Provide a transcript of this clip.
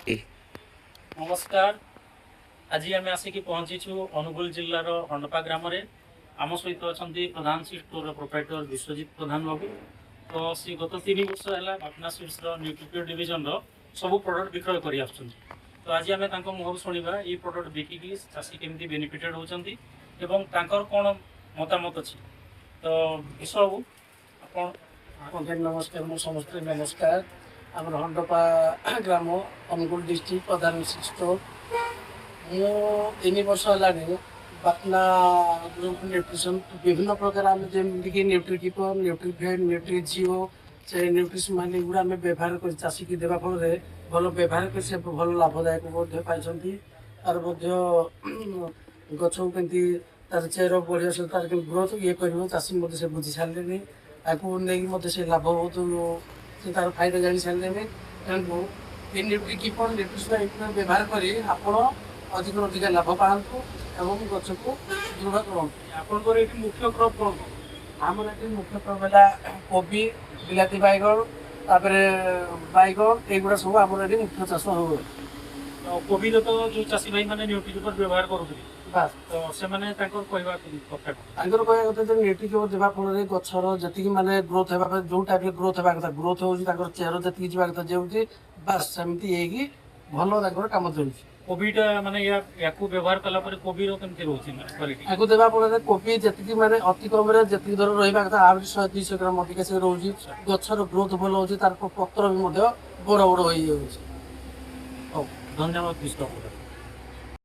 नमस्कार। आज आम आसिक पहुंचीचु अनुगुल जिलार हंडपा ग्राम आम सहित अच्छा प्रधान स्टोर प्रोप्राइटर विश्वजित प्रधान बाबू। तो सी गत 3 वर्ष है पाटना स्वीट्स न्यूट्रिप्योर डिविजन सब प्रोडक्ट विक्रय कर आसुँच। तो आज आम मुहर शुणा ये प्रोडक्ट बिकिकी चाषी केमी बेनिफिटेड होती कौन मतामत अच्छी। तो विश्व बाबू आप नमस्कार मो समस्त नमस्कार आम हंडपा ग्राम अनुगुल डिस्ट्रिक्ट प्रधान स्टोर मु 3 वर्ष है पाटना ग्रुप न्यूट्रिशन विभिन्न प्रकार आम जमीक न्यूट्रिकीपर न्यूट्रिफेड न्यूट्रिजिओ से न्यूट्रिशन गुड़ा आम व्यवहार कर चाषी की देवा फल भल व्यवहार कर से भल लाभदायक पाई तार गछ को कमी तार चेर बढ़िया से तार ग्रोथ ये कर चाषी मत से बुझी सारे आपको नहीं से लाभ बहुत से तार फायदा जानी सारे तेणु ये न्यूट्रिकीपर न्यूट्रिशन व्यवहार कर अधिक अधिक लाभ पातु एवं गच को दृढ़ करूँ। आपंकर ये मुख्य क्रप कौन आमर ये मुख्य क्रप है कोबी बिलाती बैगण तापर बैगण युवा सब आम ये मुख्य चाष हुए। कोबी तो जो चाषी भाई मैंने न्यूट्रिकीपर व्यवहार करुँचे तो से कहवा कथा न्यूट्रिकीपर देवा फल गचर जी माने ग्रोथ है जो टाइप ग्रोथ है कथा ग्रोथ हो चेहर जी जावा कथा जो बास सेमती भल कम चलती। कोबीटा माने या व्यवहार कला कोबी केमती रोचे आपको देवा फल कोबी जी माने अति कम जी धर रहा कथा आ 100-200 ग्राम अधिक से रोचे गचर ग्रोथ भल हो पत्र भी बड़ बड़ हो धन्यवाद विष्णु।